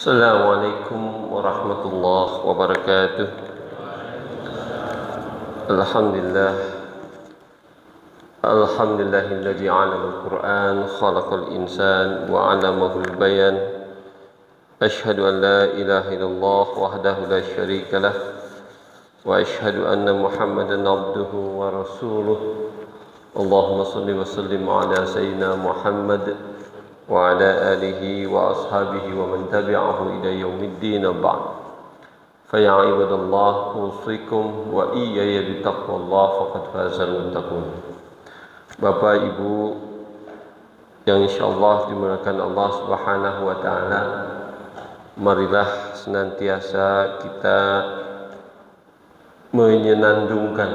Assalamualaikum warahmatullahi wabarakatuh. Alhamdulillah. Alhamdulillahilladzi 'allama al-Qur'an khalaqal insan wa 'allamahul bayan. Asyhadu an la ilaha illallah wahdahu la syarika lah wa asyhadu anna Muhammadan 'abduhu wa rasuluh. Allahumma shalli wa sallim 'ala sayyidina Muhammad wa ala alihi wa ashabihi wa man tabi'ahu ila yaumiddin ba'd. Fa ya ibadallah usikum wa iyaya bitaqwallah faqad fazal muttaqun. Bapak Ibu yang insyaallah dimuliakan Allah Subhanahu wa taala, marilah senantiasa kita menyenandungkan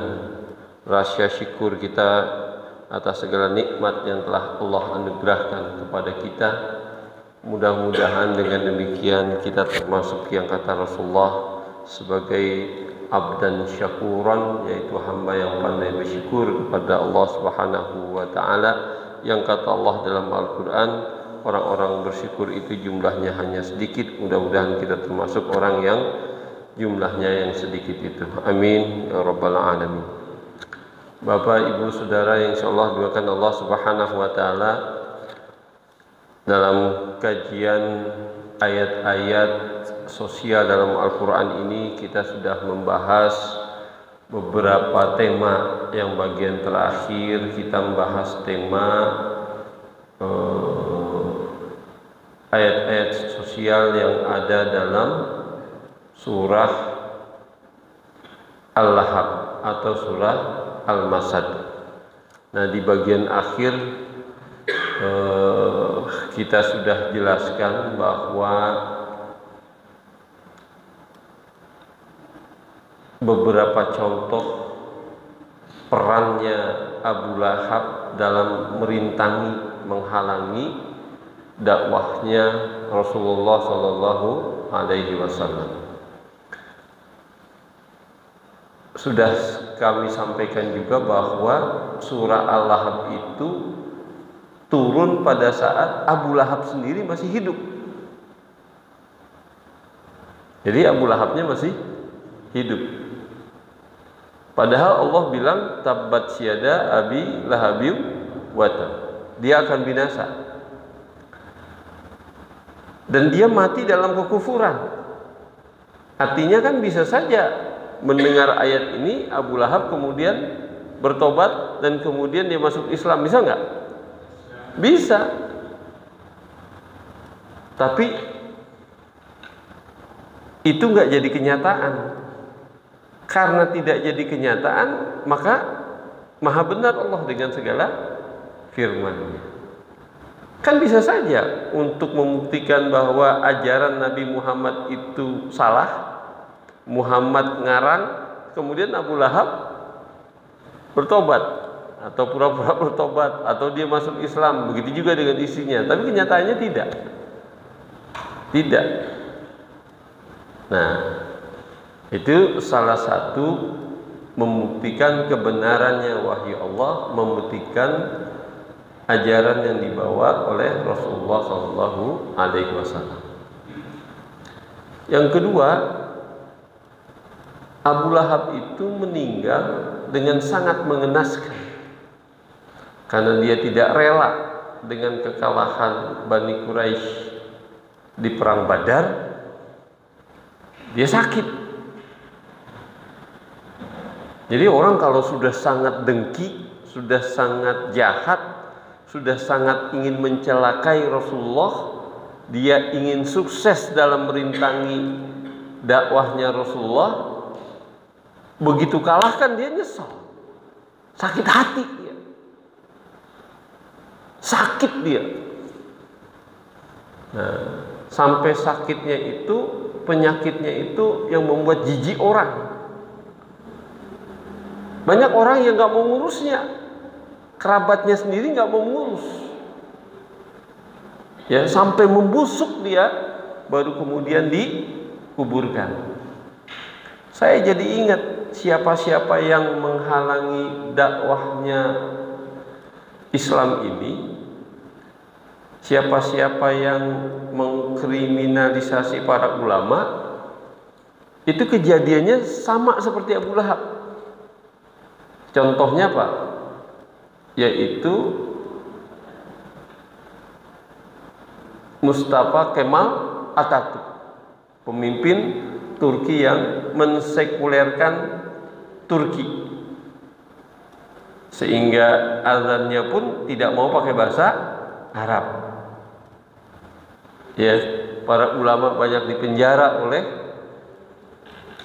rasa syukur kita atas segala nikmat yang telah Allah anugerahkan kepada kita. Mudah-mudahan dengan demikian kita termasuk yang kata Rasulullah sebagai abdan syakuran, yaitu hamba yang pandai bersyukur kepada Allah Subhanahu wa taala. Yang kata Allah dalam Al-Qur'an, orang-orang bersyukur itu jumlahnya hanya sedikit. Mudah-mudahan kita termasuk orang yang jumlahnya yang sedikit itu. Amin ya rabbal alamin. Bapak, Ibu, Saudara yang insyaallah dimuliakan Allah Subhanahu wa taala, dalam kajian ayat-ayat sosial dalam Al-Qur'an ini kita sudah membahas beberapa tema. Yang bagian terakhir kita membahas tema ayat-ayat sosial yang ada dalam surah Al-Lahab atau surah Al-Masad. Nah, di bagian akhir kita sudah jelaskan bahwa beberapa contoh perannya Abu Lahab dalam merintangi, menghalangi dakwahnya Rasulullah Shallallahu Alaihi Wasallam. Sudah kami sampaikan juga bahwa surah Al-Lahab itu turun pada saat Abu Lahab sendiri masih hidup. Jadi Abu Lahabnya masih hidup. Padahal Allah bilang tabbat syada abi lahabim wa tab. Dia akan binasa. Dan dia mati dalam kekufuran. Artinya kan bisa saja mendengar ayat ini Abu Lahab kemudian bertobat dan kemudian dia masuk Islam. Bisa nggak? Bisa. Tapi itu nggak jadi kenyataan. Karena tidak jadi kenyataan, maka maha benar Allah dengan segala firman-Nya. Kan bisa saja untuk membuktikan bahwa ajaran Nabi Muhammad itu salah, Muhammad ngarang, kemudian Abu Lahab bertobat atau pura-pura bertobat atau dia masuk Islam. Begitu juga dengan istrinya. Tapi kenyataannya tidak. Tidak. Nah, itu salah satu membuktikan kebenarannya wahyu Allah, membuktikan ajaran yang dibawa oleh Rasulullah Shallallahu Alaihi Wasallam. Yang kedua, Abu Lahab itu meninggal dengan sangat mengenaskan karena dia tidak rela dengan kekalahan Bani Quraisy di perang Badar. Dia sakit. Jadi orang kalau sudah sangat dengki, sudah sangat jahat, sudah sangat ingin mencelakai Rasulullah, dia ingin sukses dalam merintangi dakwahnya Rasulullah, begitu kalahkan dia nyesal, sakit hati dia, sakit dia. Nah, sampai sakitnya itu, penyakitnya itu yang membuat jijik orang. Banyak orang yang nggak mau ngurusnya, kerabatnya sendiri nggak mau ngurus, ya sampai membusuk dia, baru kemudian dikuburkan. Saya jadi ingat siapa-siapa yang menghalangi dakwahnya Islam ini, siapa-siapa yang mengkriminalisasi para ulama itu kejadiannya sama seperti Abu Lahab. Contohnya apa? Yaitu Mustafa Kemal Atatürk, pemimpin Turki yang mensekulerkan Turki, sehingga azannya pun tidak mau pakai bahasa Arab. Ya, para ulama banyak dipenjara oleh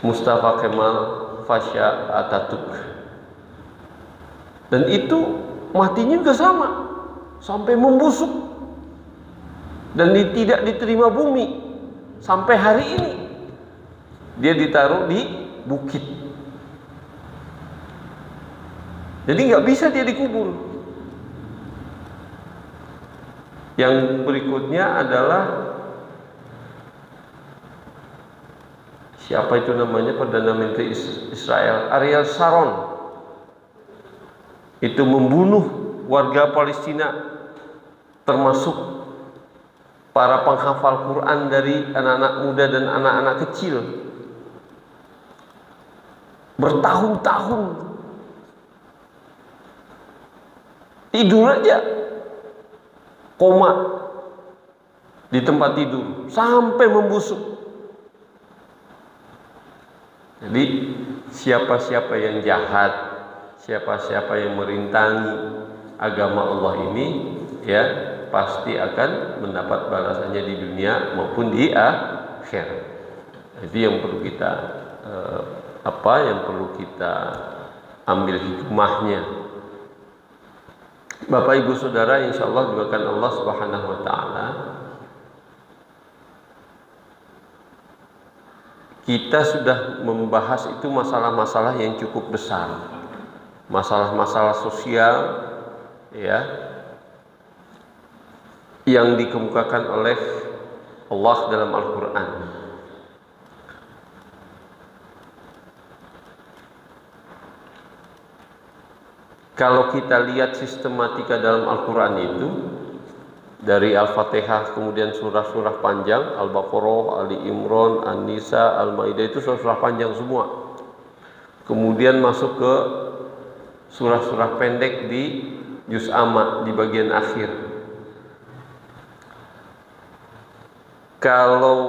Mustafa Kemal Pasha Atatürk. Dan itu matinya juga sama, sampai membusuk dan tidak diterima bumi. Sampai hari ini dia ditaruh di bukit, jadi nggak bisa dia dikubur. Yang berikutnya adalah siapa itu namanya, Perdana Menteri Israel, Ariel Sharon, itu membunuh warga Palestina, termasuk para penghafal Quran dari anak-anak muda dan anak-anak kecil, bertahun-tahun tidur aja koma di tempat tidur sampai membusuk. Jadi siapa-siapa yang jahat, siapa-siapa yang merintangi agama Allah ini, ya pasti akan mendapat balasannya di dunia maupun di akhirat. Itu yang perlu kita ambil hikmahnya. Bapak Ibu Saudara, insya Allah diberkahi Allah Subhanahu wa Ta'ala, kita sudah membahas itu masalah-masalah yang cukup besar, masalah-masalah sosial, ya, yang dikemukakan oleh Allah dalam Al-Quran. Kalau kita lihat sistematika dalam Al-Quran itu, dari Al-Fatihah, kemudian surah-surah panjang, Al-Baqarah, Ali Imran, An-Nisa, Al-Maidah, itu surah-surah panjang semua. Kemudian masuk ke surah-surah pendek di Juz Amma di bagian akhir. Kalau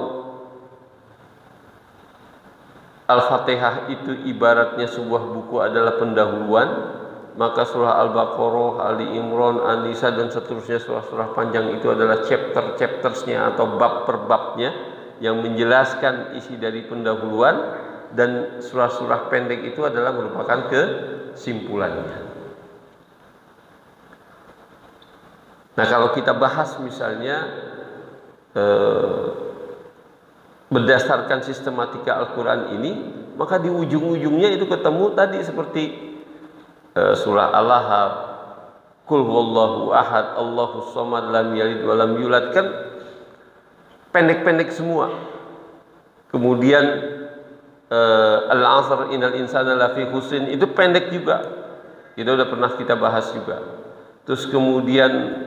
Al-Fatihah itu ibaratnya sebuah buku adalah pendahuluan, maka surah Al-Baqarah, Ali Imran, An-Nisa dan seterusnya surah-surah panjang itu adalah chapter-chaptersnya atau bab per babnya yang menjelaskan isi dari pendahuluan, dan surah-surah pendek itu adalah merupakan kesimpulannya. Nah, kalau kita bahas misalnya berdasarkan sistematika Al-Quran ini, maka di ujung-ujungnya itu ketemu tadi seperti surah Al-Lahab, Qul huwallahu ahad, Allahus samad, lam yalid wa lam yulad, kan pendek-pendek semua. Kemudian Al-Asr, innal insana lafi khusrin, itu pendek juga, itu udah pernah kita bahas juga. Terus kemudian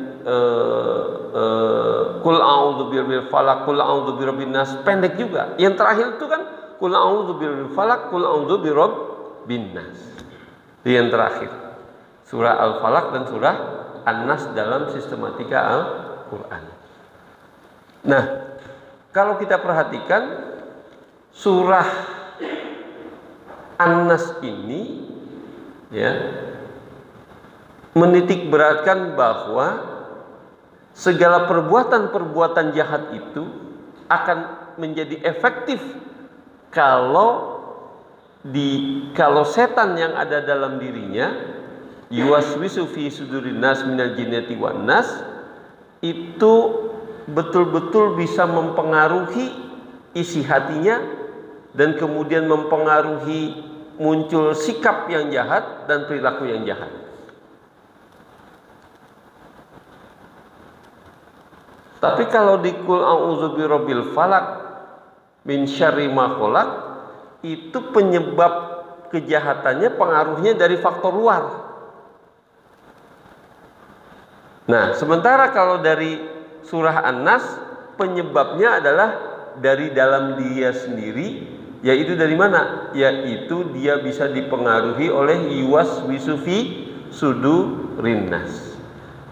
Qul a'udzu birabbil falaq, Qul a'udzu birabbin nas, pendek juga. Yang terakhir itu kan Qul a'udzu birabbil falaq, Qul a'udzu birabbin nas. Yang terakhir surah Al-Falaq dan surah An-Nas dalam sistematika Al-Quran. Nah, kalau kita perhatikan surah An-Nas ini, ya, menitik beratkan bahwa segala perbuatan-perbuatan jahat itu akan menjadi efektif kalau setan yang ada dalam dirinya, yuwaswisu fi sudurin nas minal jinnati wan nas, itu betul-betul bisa mempengaruhi isi hatinya dan kemudian mempengaruhi muncul sikap yang jahat dan perilaku yang jahat. Tapi kalau di Qul a'udzu birabbil falaq min syarri ma khalaq, itu penyebab kejahatannya pengaruhnya dari faktor luar. Nah, sementara kalau dari surah An-Nas penyebabnya adalah dari dalam dia sendiri, yaitu dari mana? Yaitu dia bisa dipengaruhi oleh yuwaswisu fi sudurin nas,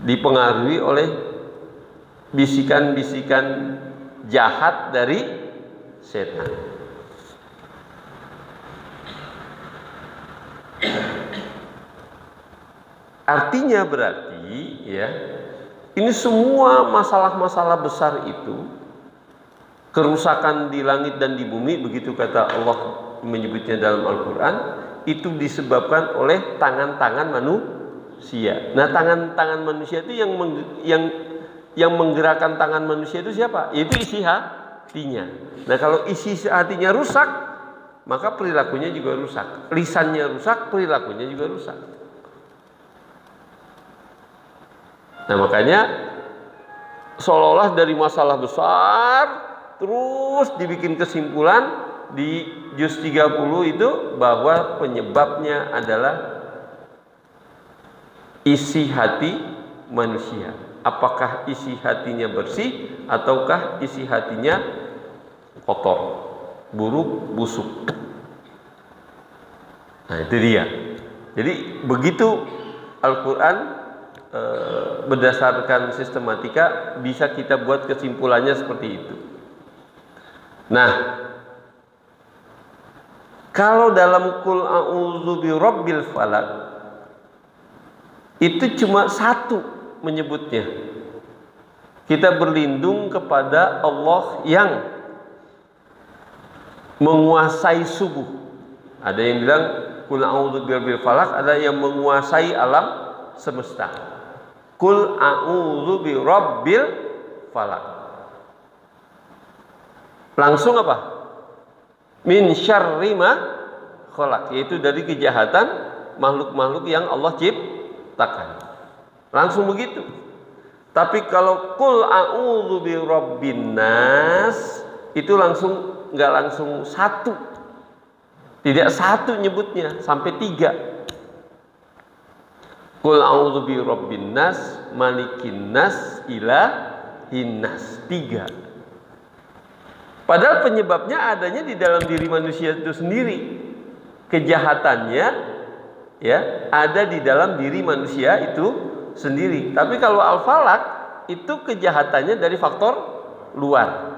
dipengaruhi oleh bisikan-bisikan jahat dari setan. Artinya berarti ya, ini semua masalah-masalah besar itu, kerusakan di langit dan di bumi, begitu kata Allah menyebutnya dalam Al-Quran, itu disebabkan oleh tangan-tangan manusia. Nah, tangan-tangan manusia itu yang menggerakkan tangan manusia itu siapa? Itu isi hatinya. Nah, kalau isi hatinya rusak, maka perilakunya juga rusak. Lisannya rusak, perilakunya juga rusak. Nah, makanya seolah-olah dari masalah besar terus dibikin kesimpulan di juz 30 itu bahwa penyebabnya adalah isi hati manusia. Apakah isi hatinya bersih ataukah isi hatinya kotor, buruk, busuk. Nah, itu dia. Jadi begitu Al-Quran berdasarkan sistematika bisa kita buat kesimpulannya seperti itu. Nah, kalau dalam Qul a'udzu birabbil falaq itu cuma satu menyebutnya. Kita berlindung kepada Allah yang menguasai subuh. Ada yang bilang Qul a'udzu birabbil falaq, ada yang menguasai alam semesta. Qul a'udzu birabbil falaq. Langsung apa? Min syarri ma khalaq, yaitu dari kejahatan makhluk-makhluk yang Allah ciptakan. Langsung begitu. Tapi kalau Qul a'udzu birabbin nas itu nggak langsung satu. Tidak satu nyebutnya, sampai 3. Qul a'udzu birabbin nas, malikin nas, ilahin nas. 3. Padahal penyebabnya adanya di dalam diri manusia itu sendiri. Kejahatannya ya ada di dalam diri manusia itu sendiri. Tapi kalau Al-Falaq itu kejahatannya dari faktor luar.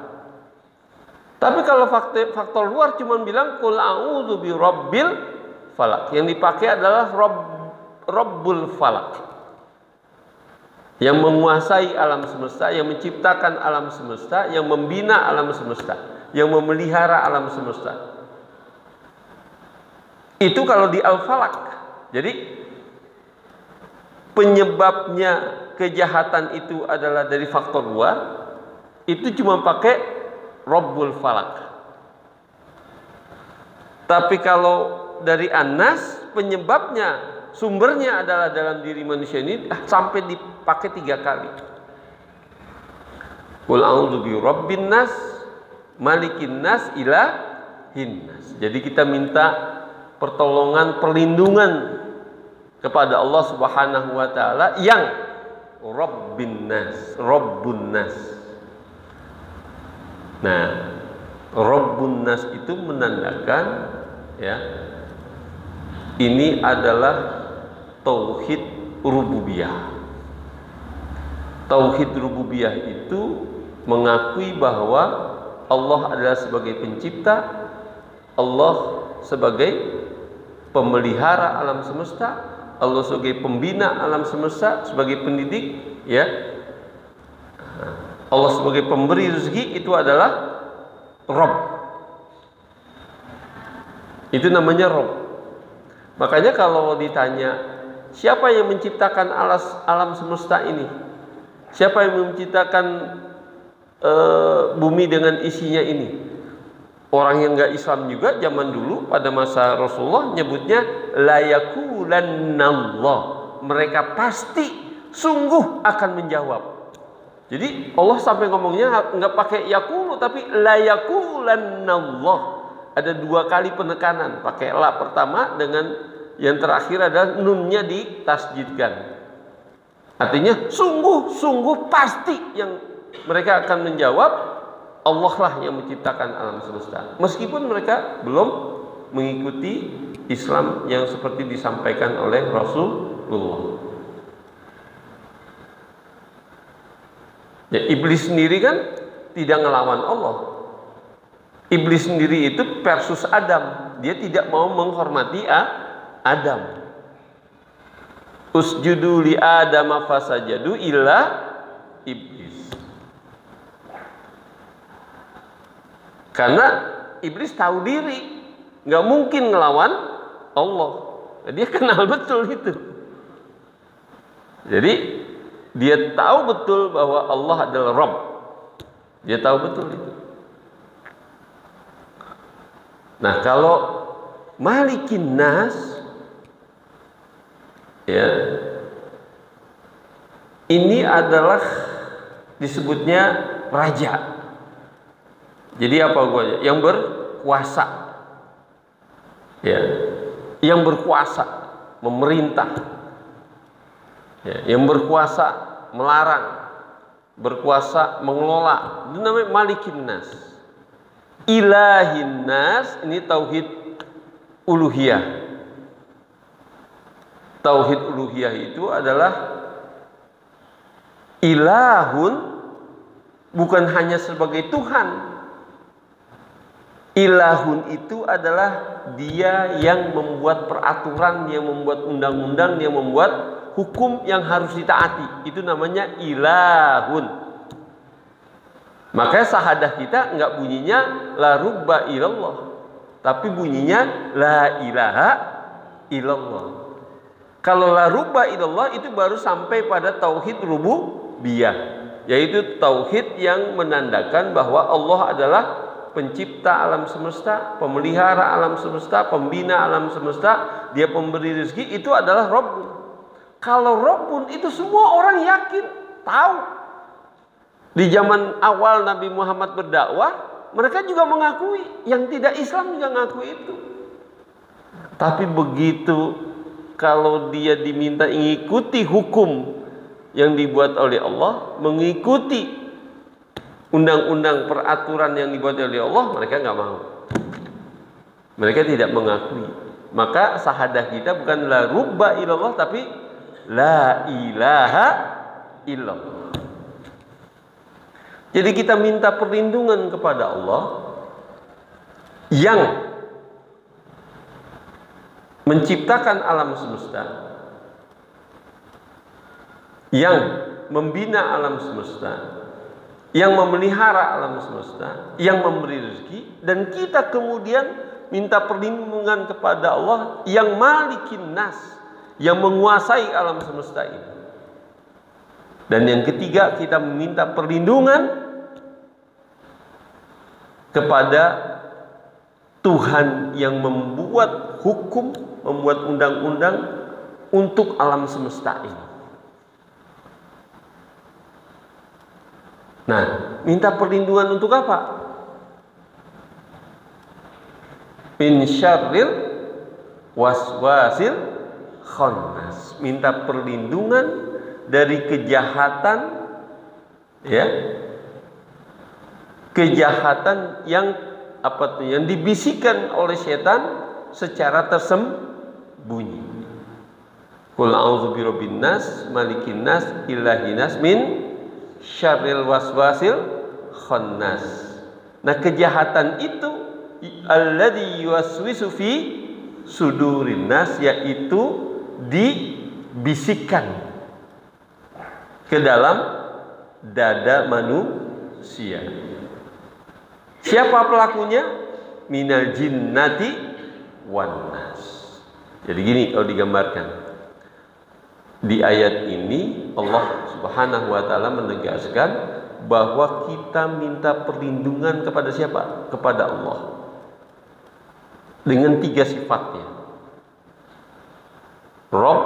Tapi kalau faktor luar cuma bilang Qul a'udzu birabbil falaq. Yang dipakai adalah Rabbul Falaq, yang menguasai alam semesta, yang menciptakan alam semesta, yang membina alam semesta, yang memelihara alam semesta. Itu kalau di Al-Falaq. Jadi penyebabnya kejahatan itu adalah dari faktor luar, itu cuma pakai Rabbul Falaq. Tapi kalau dari An-Nas, penyebabnya, sumbernya adalah dalam diri manusia ini sampai dipakai 3 kali. Qul a'udzu birabbin nas, malikin nas, ilahin nas. Jadi kita minta pertolongan, perlindungan kepada Allah Subhanahu wa taala yang Rabbin nas, Rabbun nas. Nah, Rabbun nas itu menandakan ya, ini adalah tauhid rububiyah. Tauhid rububiyah itu mengakui bahwa Allah adalah sebagai pencipta, Allah sebagai pemelihara alam semesta, Allah sebagai pembina alam semesta, sebagai pendidik, ya. Allah sebagai pemberi rezeki, itu adalah Rabb. Itu namanya Rabb. Makanya kalau ditanya siapa yang menciptakan alam semesta ini, siapa yang menciptakan bumi dengan isinya ini, orang yang nggak Islam juga zaman dulu pada masa Rasulullah nyebutnya la yakulannallah, mereka pasti sungguh akan menjawab. Jadi Allah sampai ngomongnya nggak pakai yakulu tapi la yakulannallah. Ada 2 kali penekanan, pakai la pertama dengan yang terakhir adalah nunnya ditasjidkan. Artinya sungguh pasti yang mereka akan menjawab Allah lah yang menciptakan alam semesta, meskipun mereka belum mengikuti Islam yang seperti disampaikan oleh Rasulullah. Ya, iblis sendiri kan tidak ngelawan Allah. Iblis sendiri itu versus Adam. Dia tidak mau menghormati Adam. Usjudu li Adam fasajadu illa iblis. Karena iblis tahu diri, nggak mungkin ngelawan Allah. Dia kenal betul itu. Jadi dia tahu betul bahwa Allah adalah Rabb. Dia tahu betul itu. Nah, kalau Malikin Nas, ya, ini adalah disebutnya raja. Jadi apa gua? Yang berkuasa, ya, yang berkuasa memerintah, ya, yang berkuasa melarang, berkuasa mengelola. Itu namanya Malikin Nas. Ilahin Nas ini tauhid uluhiyah. Tauhid uluhiyah itu adalah ilahun, bukan hanya sebagai Tuhan. Ilahun itu adalah dia yang membuat peraturan, yang membuat undang-undang, yang membuat hukum yang harus ditaati. Itu namanya ilahun. Makanya sahadah kita enggak bunyinya la rubba ilallah, tapi bunyinya la ilaha illallah. Kalau la rubba ilallah itu baru sampai pada tauhid rububiyah, yaitu tauhid yang menandakan bahwa Allah adalah pencipta alam semesta, pemelihara alam semesta, pembina alam semesta, dia pemberi rezeki, itu adalah Rabbun. Kalau Rabbun itu semua orang yakin, tahu. Di zaman awal Nabi Muhammad berdakwah, mereka juga mengakui, yang tidak Islam juga mengakui itu. Tapi begitu kalau dia diminta mengikuti hukum yang dibuat oleh Allah, mengikuti undang-undang peraturan yang dibuat oleh Allah, mereka nggak mau. Mereka tidak mengakui. Maka sahadah kita bukan la rubba ilallah, tapi la ilaha illallah. Jadi kita minta perlindungan kepada Allah yang menciptakan alam semesta, yang membina alam semesta, yang memelihara alam semesta, yang memberi rezeki, dan kita kemudian minta perlindungan kepada Allah yang Malikin Nas, yang menguasai alam semesta ini. Dan yang ketiga, kita meminta perlindungan kepada Tuhan yang membuat hukum, membuat undang-undang untuk alam semesta ini. Nah, minta perlindungan untuk apa? Min syarril waswasil khannas. Minta perlindungan dari kejahatan, ya, kejahatan yang apa tuh, yang dibisikkan oleh setan secara tersembunyi. Qul a'udzu birabbin nas, malikin nas, ilahin nas, min syarril waswasil khannas. Nah, kejahatan itu alladzi yuwaswisu fi sudurin nas, yaitu dibisikkan ke dalam dada manusia. Siapa pelakunya? Minal jinnati wan nas. Jadi gini kalau digambarkan. Di ayat ini Allah Subhanahu wa taala menegaskan bahwa kita minta perlindungan kepada siapa? Kepada Allah. Dengan 3 sifatnya. Rabb,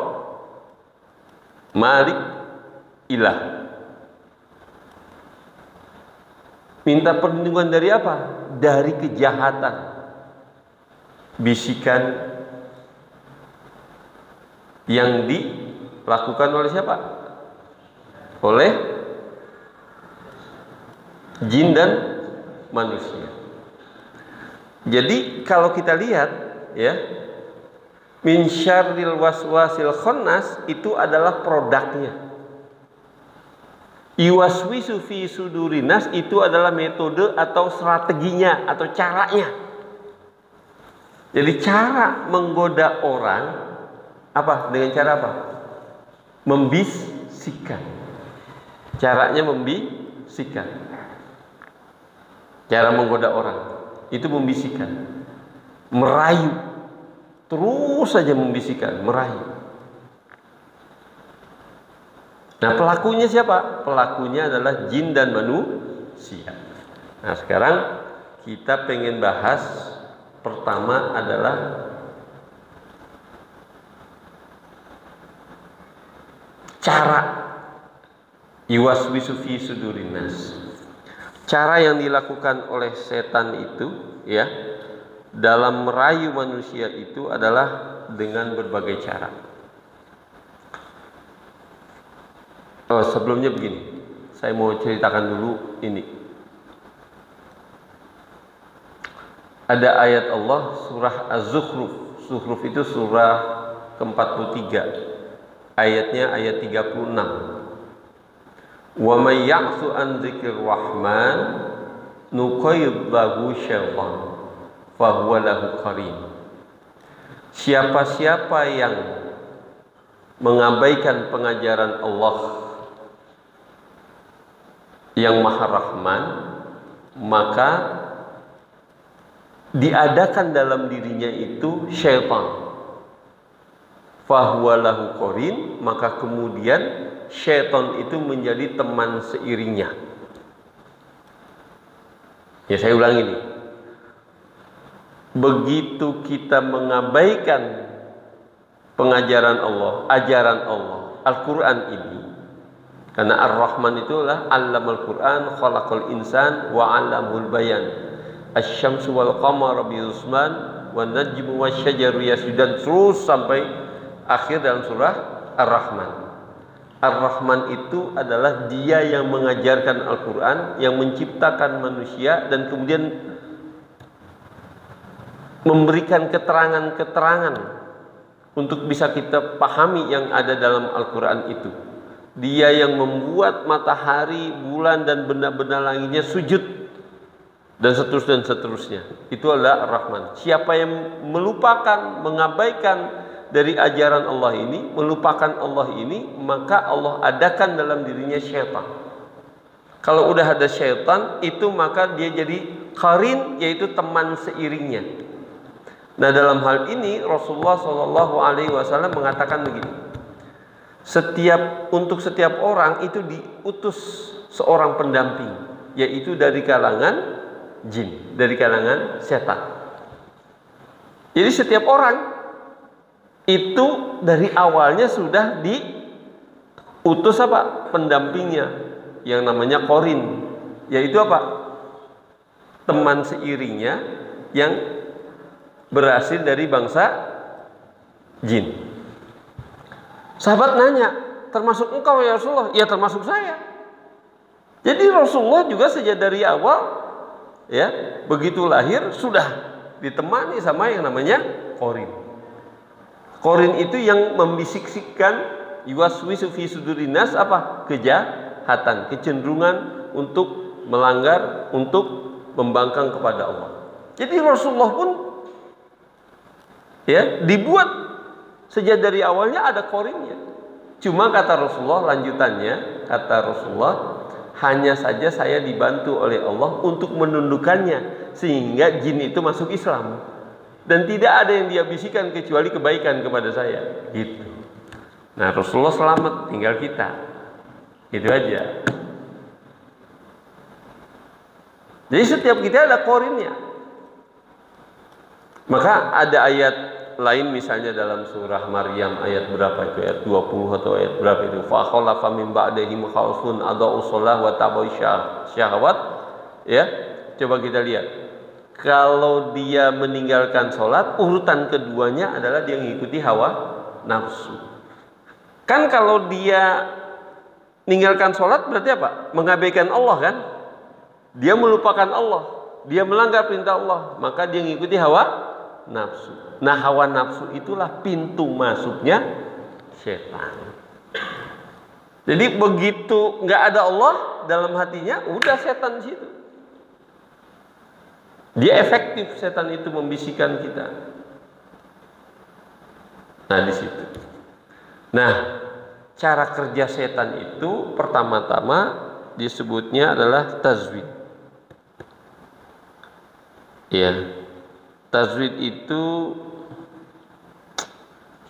Malik, Ilah. Minta perlindungan dari apa? Dari kejahatan, bisikan yang dilakukan oleh siapa? Oleh jin dan manusia. Jadi kalau kita lihat ya, min syarril waswasil khannas itu adalah produknya. Yuwaswisu fi sudurinas itu adalah metode atau strateginya atau caranya. Jadi cara menggoda orang apa? Dengan cara apa? Membisikkan. Caranya membisikkan. Cara menggoda orang itu membisikkan, merayu, terus saja membisikkan, merayu. Nah, pelakunya siapa? Pelakunya adalah jin dan manusia. Nah, sekarang kita pengen bahas pertama adalah cara yuwaswisu fi sudurinas. Cara yang dilakukan oleh setan itu ya dalam merayu manusia itu adalah dengan berbagai cara. Oh, sebelumnya begini, saya mau ceritakan dulu ini. Ada ayat Allah surah Az-Zukhruf. Zukhruf itu surah ke-43. Ayatnya ayat 36. Wa may ya'su an dzikrir rahman nuqayyid lahu syaitan fa huwa lahu qarin. Siapa-siapa yang mengabaikan pengajaran Allah yang Maha Rahman, maka diadakan dalam dirinya itu syaitan. Fa huwa lahu qarin, maka kemudian syaitan itu menjadi teman seiringnya. Ya, saya ulangi nih. Begitu kita mengabaikan pengajaran Allah, ajaran Allah, Al-Quran ini, karena Ar-Rahman itulah Allamal Quran, khalaqal insan wa 'allamul bayan. Asy-syamsu wal qamaru bi husban wan najmu wasyajaru yasjudan, terus sampai akhir dalam surah Ar-Rahman. Ar-Rahman itu adalah dia yang mengajarkan Al-Quran, yang menciptakan manusia dan kemudian memberikan keterangan-keterangan untuk bisa kita pahami yang ada dalam Al-Quran itu. Dia yang membuat matahari, bulan dan benda-benda langitnya sujud dan seterusnya. Itu adalah Ar-Rahman. Siapa yang melupakan, mengabaikan dari ajaran Allah ini, melupakan Allah ini, maka Allah adakan dalam dirinya syaitan. Kalau udah ada syaitan itu, maka dia jadi qarin, yaitu teman seiringnya. Nah, dalam hal ini Rasulullah SAW mengatakan begini, untuk setiap orang itu diutus seorang pendamping, yaitu dari kalangan jin, dari kalangan setan. Jadi setiap orang itu dari awalnya sudah diutus apa? Pendampingnya yang namanya qarin, yaitu apa? Teman seiringnya yang berasal dari bangsa jin. Sahabat nanya, termasuk engkau ya Rasulullah? Ya, termasuk saya. Jadi Rasulullah juga sejak dari awal ya, begitu lahir sudah ditemani sama yang namanya qarin. Qarin itu yang membisik-bisikkan yuwaswisu fi sudurinas apa? Kejahatan, kecenderungan untuk melanggar, untuk membangkang kepada Allah. Jadi Rasulullah pun ya dibuat sejak dari awalnya ada qarinnya. Cuma kata Rasulullah, lanjutannya kata Rasulullah, hanya saja saya dibantu oleh Allah untuk menundukkannya sehingga jin itu masuk Islam. Dan tidak ada yang dia bisikan kecuali kebaikan kepada saya, gitu. Nah, Rasulullah selamat, tinggal kita, gitu aja. Jadi setiap kita ada qarinnya. Maka ada ayat lain misalnya dalam surah Maryam ayat berapa itu? Ayat 20 atau ayat berapa itu? Fa khalafa min ba'dihim khalfun adaa'u shalah wa tabaa'u syahawat. Ya, coba kita lihat. Kalau dia meninggalkan sholat, urutan keduanya adalah dia mengikuti hawa nafsu. Kan kalau dia meninggalkan sholat berarti apa? Mengabaikan Allah kan? dia melupakan Allah, dia melanggar perintah Allah, maka dia mengikuti hawa nafsu. Nah, hawa nafsu itulah pintu masuknya setan. Jadi begitu nggak ada Allah dalam hatinya, udah setan di situ. Dia efektif, setan itu membisikkan kita. Nah, di situ. Nah, cara kerja setan itu pertama-tama disebutnya adalah tazwid. Ya, tazwid itu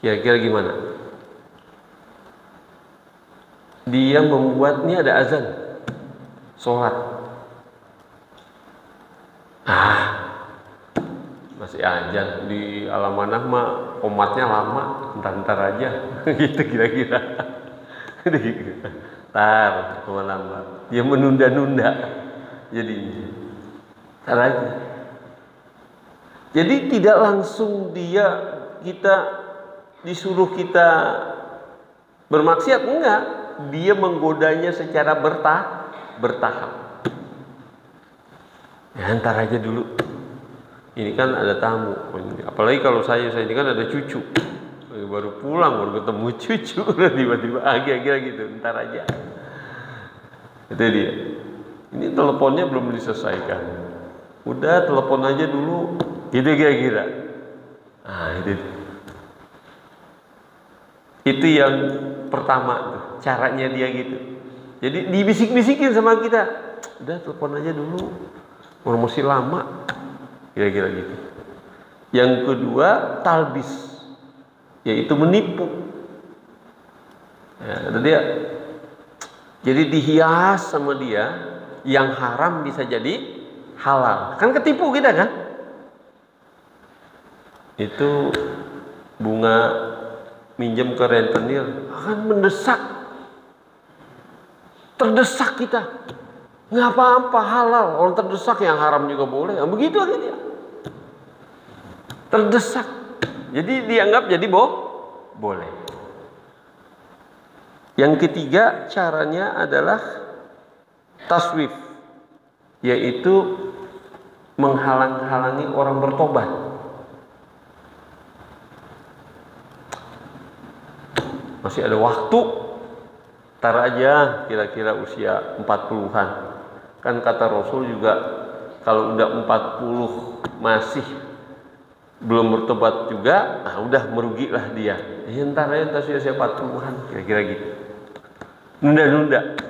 kira-kira gimana? Dia membuat, ini ada azan sholat, masih azan di Alamanah mah komatnya lama, ntar aja gitu kira-kira. Tar lama, dia menunda-nunda, jadi tar aja. Jadi tidak langsung kita disuruh kita bermaksiat, enggak. Dia menggodanya secara bertahap. Ya, ntar aja dulu. Ini kan ada tamu. Apalagi kalau saya ini kan ada cucu. Baru pulang, baru ketemu cucu, tiba-tiba akhir-akhir gitu. Ntar aja. Itu dia. Ini teleponnya belum diselesaikan. Udah telepon aja dulu. Gitu kira-kira. Nah, itu yang pertama tuh, caranya dia gitu. Jadi dibisik-bisikin sama kita, udah telepon aja dulu, masih lama, kira-kira gitu. Yang kedua talbis, yaitu menipu. Ya, dia, jadi dihias sama dia, yang haram bisa jadi halal. Kan ketipu kita kan? Itu bunga minjem ke rentenir akan mendesak, terdesak kita, nggak apa-apa halal, orang terdesak yang haram juga boleh. Nah, begitu aja dia terdesak, jadi dianggap jadi boleh. Yang ketiga caranya adalah taswif, yaitu menghalang-halangi orang bertobat. Masih ada waktu, tar aja kira-kira usia 40-an. Kan kata Rasul juga kalau udah 40 masih belum bertobat juga, udah merugilah dia. Ntar aja usia 40-an, kira-kira gitu. Nunda-nunda.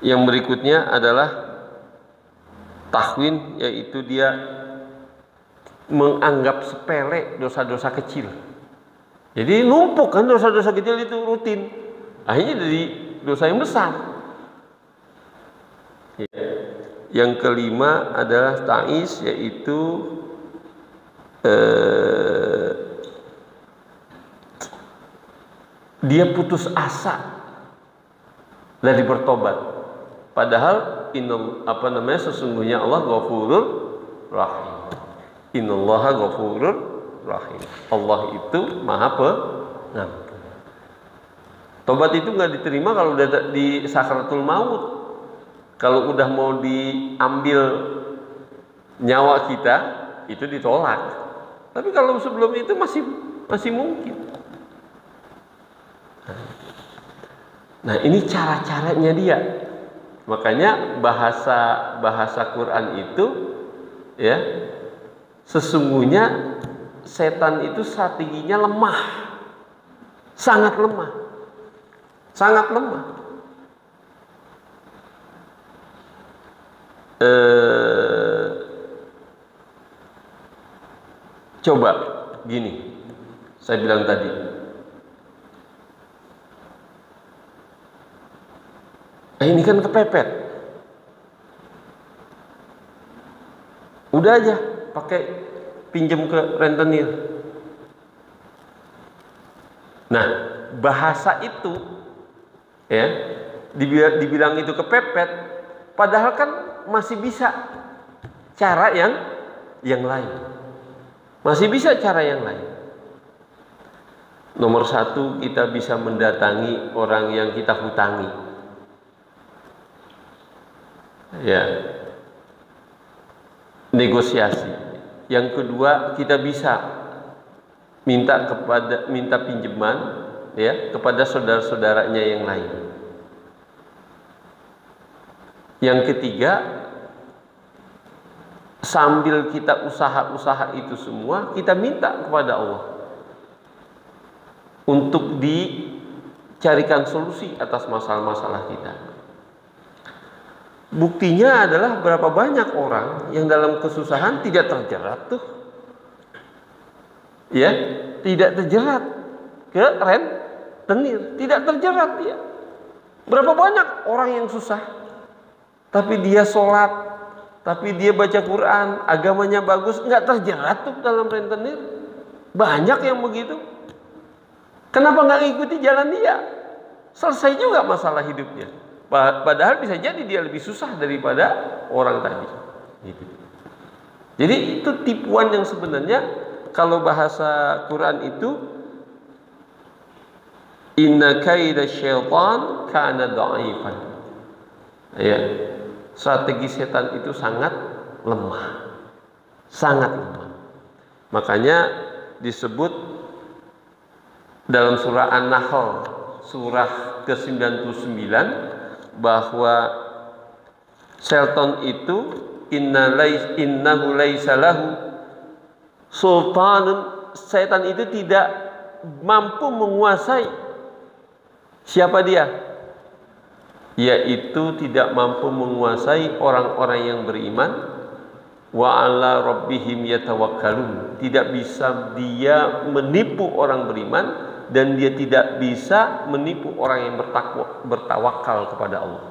Yang berikutnya adalah tahwin, yaitu dia menganggap sepele dosa-dosa kecil. Jadi numpuk kan dosa-dosa kecil itu rutin, akhirnya jadi dosa yang besar. Yang kelima adalah ta'is, yaitu dia putus asa dari bertobat. Padahal sesungguhnya Allah Ghafurur Rahim. Innallaha Ghafurur Rahim. Allah itu Maha Pengampun. Tobat itu nggak diterima kalau udah di sakaratul maut. Kalau udah mau diambil nyawa kita, itu ditolak. Tapi kalau sebelum itu masih mungkin. Nah, ini cara-caranya dia. Makanya bahasa Quran itu ya, sesungguhnya setan itu strateginya lemah, sangat lemah, sangat lemah. Coba gini, saya bilang tadi, ini kan kepepet, udah aja pakai pinjam ke rentenir. Nah, bahasa itu ya dibilang itu kepepet, padahal kan masih bisa cara yang lain. Masih bisa cara yang lain. Nomor satu, kita bisa mendatangi orang yang kita hutangi. Ya, negosiasi. Yang kedua, kita bisa minta pinjaman ya kepada saudara-saudaranya yang lain. Yang ketiga, sambil kita usaha-usaha itu semua, kita minta kepada Allah untuk dicarikan solusi atas masalah-masalah kita. Buktinya adalah berapa banyak orang yang dalam kesusahan tidak terjerat tuh. Ya, tidak terjerat ke rentenir, tidak terjerat dia. Berapa banyak orang yang susah, tapi dia sholat, tapi dia baca Quran, agamanya bagus, nggak terjerat tuh dalam rentenir. Banyak yang begitu. Kenapa nggak ikuti jalan dia? Selesai juga masalah hidupnya. Padahal bisa jadi dia lebih susah daripada orang tadi. Gitu. Jadi itu tipuan yang sebenarnya kalau bahasa Quran itu inna kaida syaitan kana dha'ifan. Ya. Strategi setan itu sangat lemah. Sangat lemah. Makanya disebut dalam surah An-Nahl surah ke-99 bahwa setan itu innahu laisa lahu sultanun, setan itu tidak mampu menguasai siapa dia? Yaitu tidak mampu menguasai orang-orang yang beriman. Wa ala rabbihim yatawakkalun, tidak bisa dia menipu orang beriman dan dia tidak bisa menipu orang yang bertawakal kepada Allah.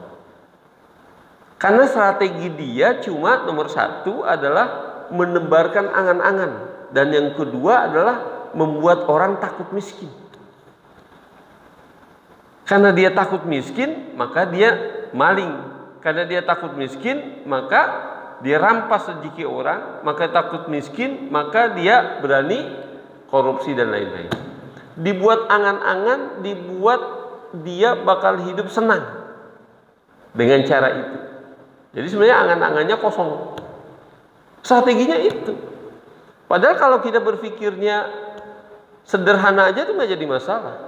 Karena strategi dia cuma nomor satu adalah menebarkan angan-angan, dan yang kedua adalah membuat orang takut miskin. Karena dia takut miskin, maka dia maling. Karena dia takut miskin, maka dia rampas rezeki orang. Maka takut miskin, maka dia berani korupsi dan lain-lain. Dibuat angan-angan, dibuat dia bakal hidup senang dengan cara itu. Jadi sebenarnya angan-angannya kosong. Strateginya itu. Padahal kalau kita berpikirnya sederhana aja itu nggak jadi masalah.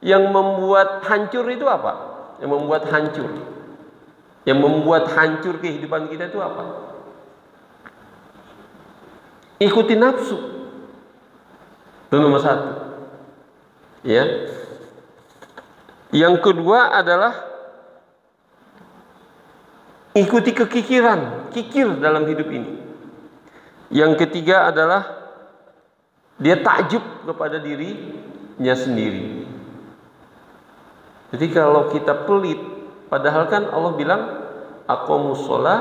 Yang membuat hancur itu apa? Yang membuat hancur. Yang membuat hancur kehidupan kita itu apa? Ikuti nafsu. Itu nomor satu. Ya. Yang kedua adalah ikuti kekikiran, kikir dalam hidup ini. Yang ketiga adalah dia takjub kepada dirinya sendiri. Jadi kalau kita pelit, padahal kan Allah bilang aqomus sholah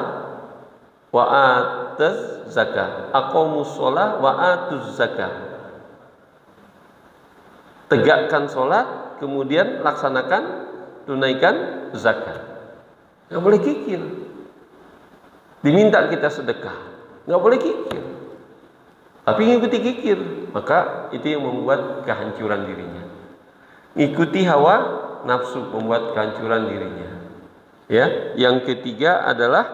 wa atuz zakah. Aqomus sholah wa atuz zakah. Tegakkan sholat, kemudian laksanakan, tunaikan zakat. Nggak boleh kikir. Diminta kita sedekah, nggak boleh kikir. Tapi ngikuti kikir, maka itu yang membuat kehancuran dirinya. Ikuti hawa nafsu, membuat kehancuran dirinya. Ya, yang ketiga adalah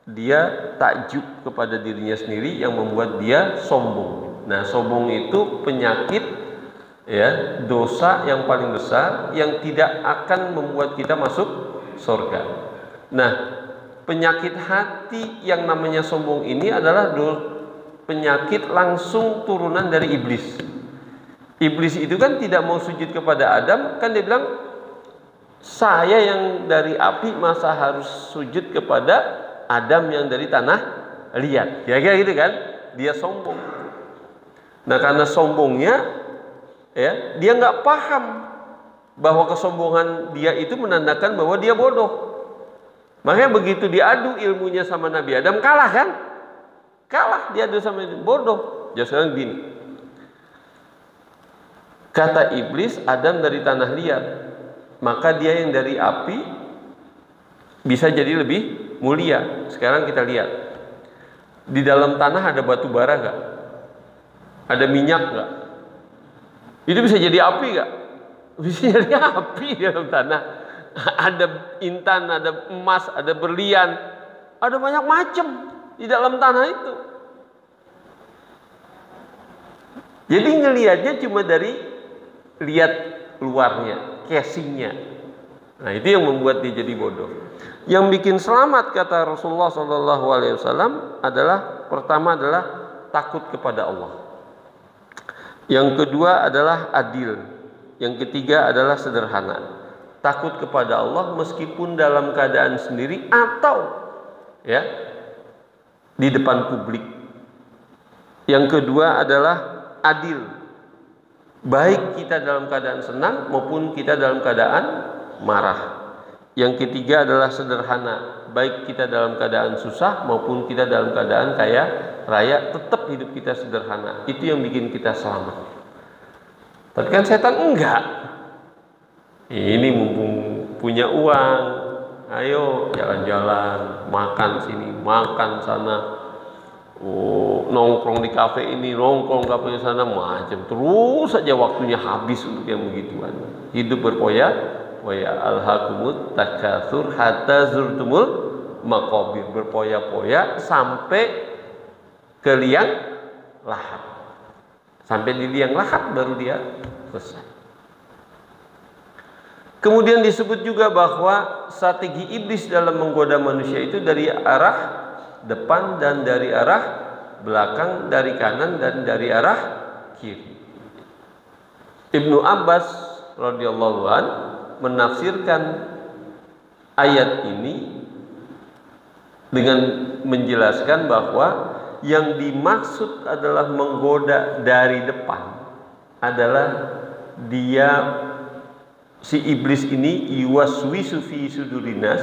dia takjub kepada dirinya sendiri yang membuat dia sombong. Nah, sombong itu penyakit, ya, dosa yang paling besar yang tidak akan membuat kita masuk surga. Nah, penyakit hati yang namanya sombong ini adalah penyakit langsung turunan dari iblis. Iblis itu kan tidak mau sujud kepada Adam, kan dia bilang, saya yang dari api masa harus sujud kepada Adam yang dari tanah liat. Kira-kira gitu kan? Dia sombong. Nah, karena sombongnya, ya, dia nggak paham bahwa kesombongan dia itu menandakan bahwa dia bodoh. Makanya begitu diadu ilmunya sama Nabi Adam, kalah kan? Kalah, diadu sama bodoh. Jadi sekarang gini, kata iblis, Adam dari tanah liat, maka dia yang dari api bisa jadi lebih mulia. Sekarang kita lihat, di dalam tanah ada batu bara gak? Ada minyak gak? Itu bisa jadi api gak? Bisa jadi api di dalam tanah. ada intan, ada emas, ada berlian, ada banyak macam di dalam tanah itu. Jadi ngelihatnya cuma dari lihat luarnya, casingnya. Nah, itu yang membuat dia jadi bodoh. Yang bikin selamat kata Rasulullah SAW adalah pertama adalah takut kepada Allah. Yang kedua adalah adil. Yang ketiga adalah sederhana. Takut kepada Allah meskipun dalam keadaan sendiri atau ya di depan publik. Yang kedua adalah adil. Baik kita dalam keadaan senang maupun kita dalam keadaan marah. Yang ketiga adalah sederhana. Baik kita dalam keadaan susah maupun kita dalam keadaan kaya raya, tetap hidup kita sederhana. Itu yang bikin kita selamat. Tapi kan setan enggak. Ini mumpung punya uang, ayo jalan-jalan, makan sini, makan sana, nongkrong di kafe ini, nongkrong di kafe sana, macam terus saja waktunya habis untuk yang begituan. Hidup berpoya-poya, alhaakumut takatsur hatta zurtumul maqabir, berpoya-poya sampai ke liang lahat. Sampai di liang lahat baru dia selesai. Kemudian disebut juga bahwa strategi iblis dalam menggoda manusia itu dari arah depan dan dari arah belakang, dari kanan dan dari arah kiri. Ibnu Abbas radhiyallahu an menafsirkan ayat ini dengan menjelaskan bahwa yang dimaksud adalah menggoda dari depan adalah dia, si iblis ini yuwaswisu fi sudurinas,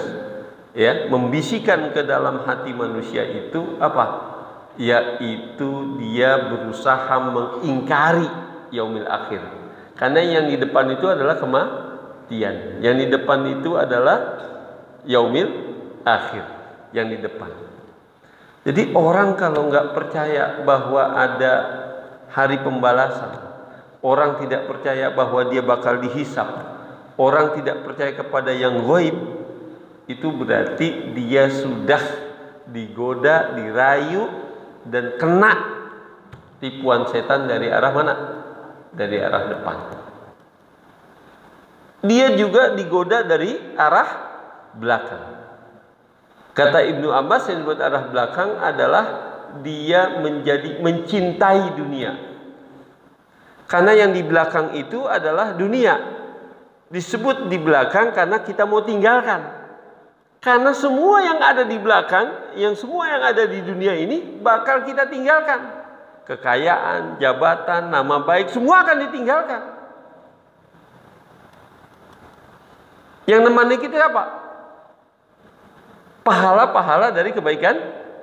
ya, membisikkan ke dalam hati manusia itu apa? Yaitu dia berusaha mengingkari yaumil akhir. Karena yang di depan itu adalah kematian. Yang di depan itu adalah yaumil akhir. Yang di depan. Jadi orang kalau nggak percaya bahwa ada hari pembalasan, orang tidak percaya bahwa dia bakal dihisab, orang tidak percaya kepada yang ghaib, itu berarti dia sudah digoda, dirayu, dan kena tipuan setan dari arah mana? Dari arah depan. Dia juga digoda dari arah belakang. Kata Ibnu Abbas, yang disebut arah belakang adalah dia mencintai dunia. Karena yang di belakang itu adalah dunia. Disebut di belakang karena kita mau tinggalkan. Karena semua yang ada di belakang, semua yang ada di dunia ini bakal kita tinggalkan. Kekayaan, jabatan, nama baik, semua akan ditinggalkan. Yang nemani kita apa? Pahala-pahala dari kebaikan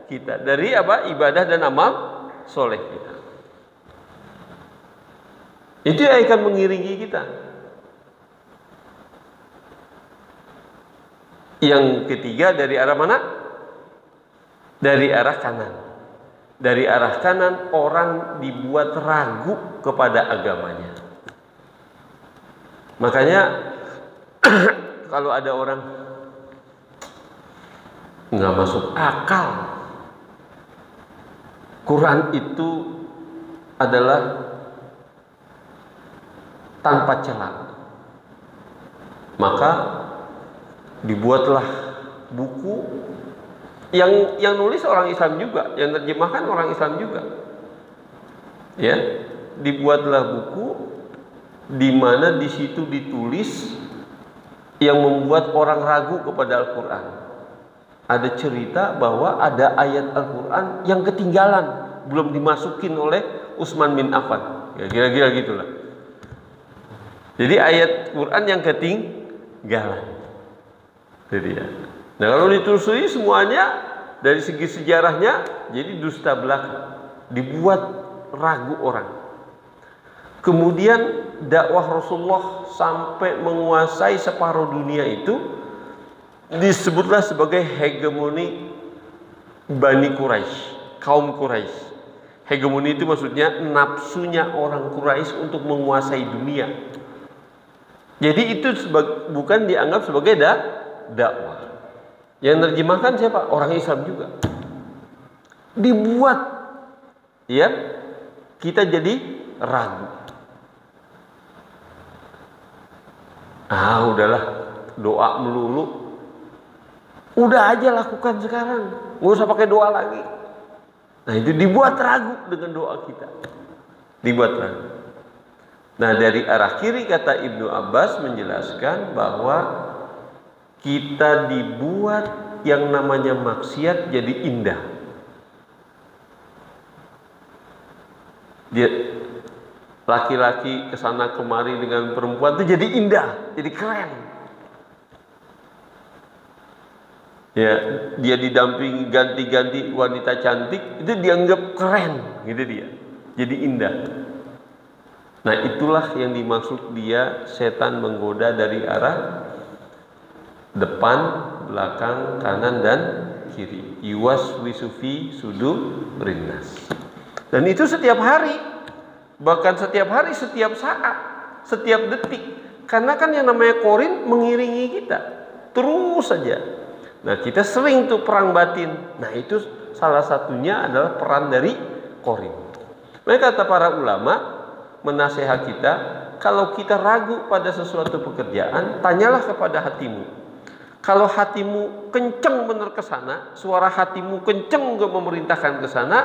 kita, dari apa? Ibadah dan amal soleh kita. Itu yang akan mengiringi kita. Yang ketiga dari arah mana? Dari arah kanan. Dari arah kanan orang dibuat ragu kepada agamanya. Makanya kalau ada orang nggak masuk akal, Quran itu adalah tanpa celah, maka dibuatlah buku yang nulis orang Islam juga, yang terjemahkan orang Islam juga, ya, dibuatlah buku di mana di situ ditulis yang membuat orang ragu kepada Al-Quran. Ada cerita bahwa ada ayat Al-Quran yang ketinggalan, belum dimasukin oleh Utsman bin Affan. Ya, kira-kira gitulah. Jadi ayat Quran yang ketinggalan. Jadi ya. Nah, kalau ditelusuri semuanya dari segi sejarahnya, jadi dusta belaka, dibuat ragu orang. Kemudian dakwah Rasulullah sampai menguasai separuh dunia itu disebutlah sebagai hegemoni Bani Quraisy, kaum Quraisy. Hegemoni itu maksudnya nafsunya orang Quraisy untuk menguasai dunia. Jadi itu bukan dianggap sebagai dakwah. Yang menerjemahkan siapa? Orang Islam juga. Dibuat ya kita jadi ragu. Udahlah, doa melulu. Udah aja lakukan sekarang, nggak usah pakai doa lagi. Nah itu dibuat ragu dengan doa kita, dibuat ragu. Nah dari arah kiri kata Ibnu Abbas menjelaskan bahwa kita dibuat yang namanya maksiat jadi indah. Dia laki-laki kesana kemari dengan perempuan itu jadi indah, jadi keren. Ya, dia didampingi ganti-ganti wanita cantik itu dianggap keren, gitu dia. Jadi indah. Nah, itulah yang dimaksud dia setan menggoda dari arah depan, belakang, kanan dan kiri. Yuwaswisu fi sudurin nas. Dan itu setiap hari, bahkan setiap hari, setiap saat, setiap detik. Karena kan yang namanya korin mengiringi kita terus saja. Nah kita sering tuh perang batin. Nah itu salah satunya adalah peran dari korin. Mereka kata para ulama menasihat kita, kalau kita ragu pada sesuatu pekerjaan, tanyalah kepada hatimu. Kalau hatimu kenceng benar ke sana, suara hatimu kenceng gak memerintahkan ke sana,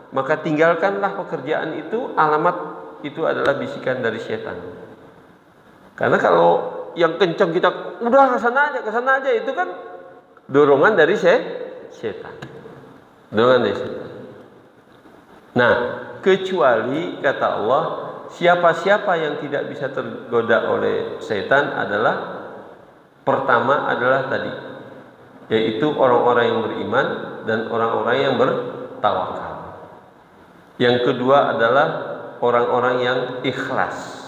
maka tinggalkanlah pekerjaan itu. Alamat itu adalah bisikan dari setan. Karena kalau yang kenceng kita udah ke sana aja itu kan dorongan dari setan. Dorongan dari setan. Nah, kecuali kata Allah, siapa-siapa yang tidak bisa tergoda oleh setan adalah pertama adalah tadi, yaitu orang-orang yang beriman dan orang-orang yang bertawakal. Yang kedua adalah orang-orang yang ikhlas.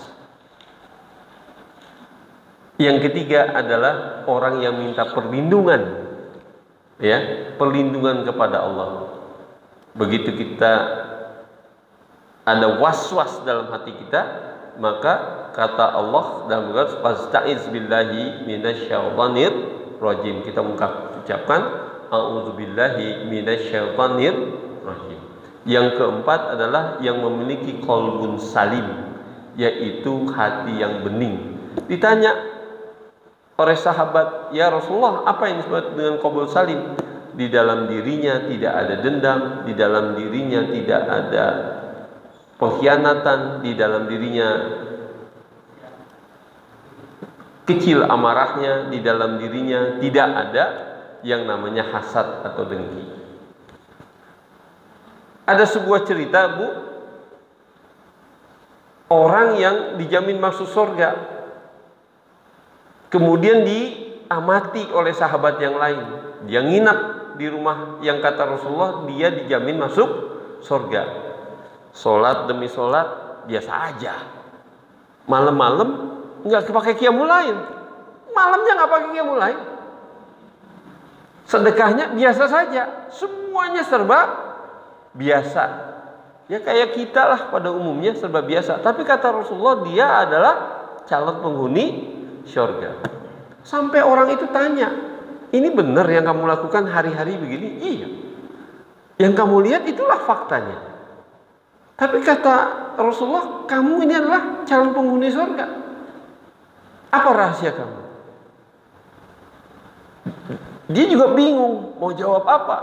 Yang ketiga adalah orang yang minta perlindungan, ya, perlindungan kepada Allah. Begitu kita ada was-was dalam hati kita, maka kata Allah dalam Al-Qur'an, "Fasta'iz billahi minasyaitonir rajim." Kita mengucapkan a'udzubillahi minasyaitonir rajim. Yang keempat adalah yang memiliki qalbun salim, yaitu hati yang bening. Ditanya oleh sahabat, ya Rasulullah, apa yang disebut dengan qalbun salim? Di dalam dirinya tidak ada dendam, di dalam dirinya tidak ada pengkhianatan, di dalam dirinya kecil amarahnya, di dalam dirinya tidak ada yang namanya hasad atau dengki. Ada sebuah cerita, Bu, orang yang dijamin masuk surga, kemudian diamati oleh sahabat yang lain. Dia nginap di rumah yang kata Rasulullah dia dijamin masuk surga. Sholat demi sholat biasa aja. Malam-malam nggak pakai qiyamul lail. Malamnya nggak pakai qiyamul lail. Sedekahnya biasa saja. Semuanya serba biasa. Ya kayak kita lah pada umumnya serba biasa. Tapi kata Rasulullah dia adalah calon penghuni surga. Sampai orang itu tanya, ini benar yang kamu lakukan hari-hari begini? Iya. Yang kamu lihat itulah faktanya. Tapi kata Rasulullah, kamu ini adalah calon penghuni surga. Apa rahasia kamu? Dia juga bingung mau jawab apa.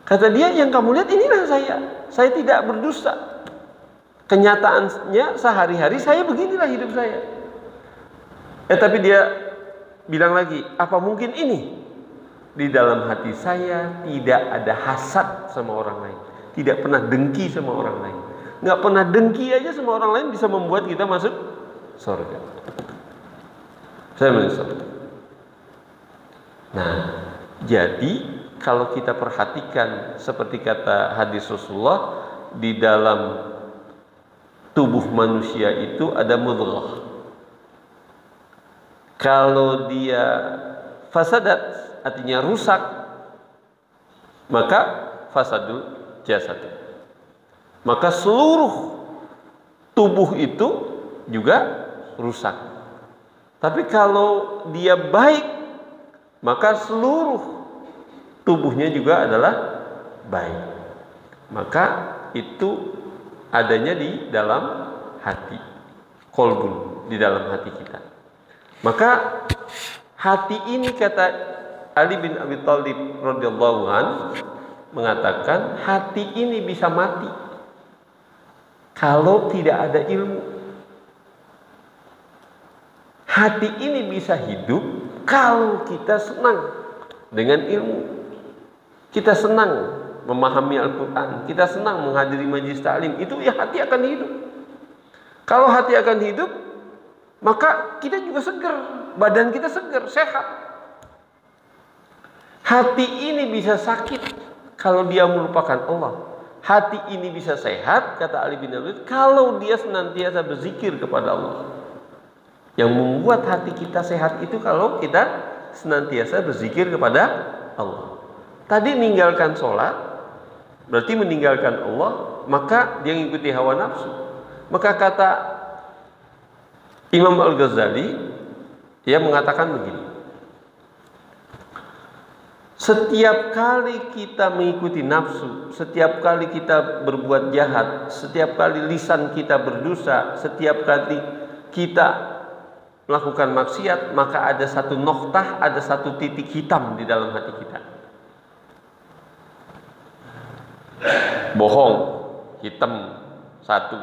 Kata dia, yang kamu lihat inilah saya. Saya tidak berdusta. Kenyataannya sehari-hari saya beginilah hidup saya. Tapi dia bilang lagi, apa mungkin ini? Di dalam hati saya tidak ada hasad sama orang lain. Tidak pernah dengki sama orang lain. Nggak pernah dengki aja sama orang lain bisa membuat kita masuk surga. Saya menyesal. Nah, jadi kalau kita perhatikan seperti kata hadis Rasulullah, di dalam tubuh manusia itu ada mudghah. Kalau dia fasadat, artinya rusak, maka fasadul jasad. Maka seluruh tubuh itu juga rusak. Tapi kalau dia baik, maka seluruh tubuhnya juga adalah baik. Maka itu adanya di dalam hati, qalbun, di dalam hati kita. Maka hati ini, kata Ali bin Abi Thalib radhiyallahu an, mengatakan hati ini bisa mati kalau tidak ada ilmu. Hati ini bisa hidup kalau kita senang dengan ilmu. Kita senang memahami Al-Quran, kita senang menghadiri majelis ta'lim, itu ya hati akan hidup. Kalau hati akan hidup, maka kita juga segar, badan kita segar, sehat. Hati ini bisa sakit kalau dia melupakan Allah. Hati ini bisa sehat, kata Ali bin Abi Thalib, kalau dia senantiasa berzikir kepada Allah. Yang membuat hati kita sehat itu kalau kita senantiasa berzikir kepada Allah. Tadi meninggalkan sholat, berarti meninggalkan Allah, maka dia mengikuti hawa nafsu. Maka kata Imam Al-Ghazali, dia mengatakan begini: setiap kali kita mengikuti nafsu, setiap kali kita berbuat jahat, setiap kali lisan kita berdosa, setiap kali kita melakukan maksiat, maka ada satu noktah, ada satu titik hitam di dalam hati kita. Bohong, hitam, satu.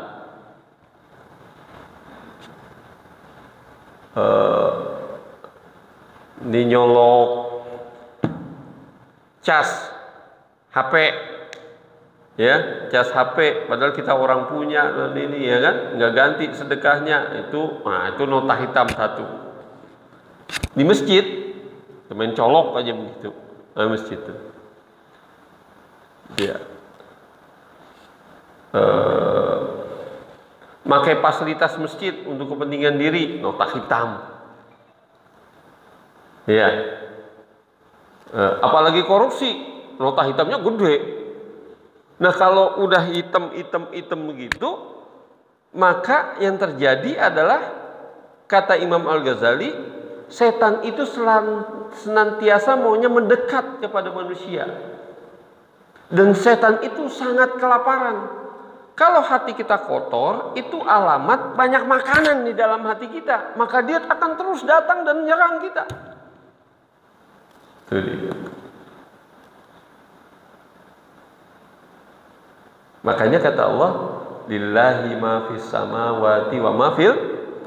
Ini nyolok cas HP, ya, cas HP, padahal kita orang punya dan ini, ya kan, nggak ganti sedekahnya, itu nota hitam satu. Di masjid main colok aja begitu, masjid itu, ya, pakai fasilitas masjid untuk kepentingan diri, nota hitam, ya. Apalagi korupsi, nota hitamnya gede. Nah, kalau udah hitam begitu, maka yang terjadi adalah, kata Imam Al-Ghazali, setan itu senantiasa maunya mendekat kepada manusia. Dan setan itu sangat kelaparan. Kalau hati kita kotor, itu alamat banyak makanan di dalam hati kita. Maka dia akan terus datang dan menyerang kita. Makanya kata Allah, lillahi ma fis samawati wa ma fil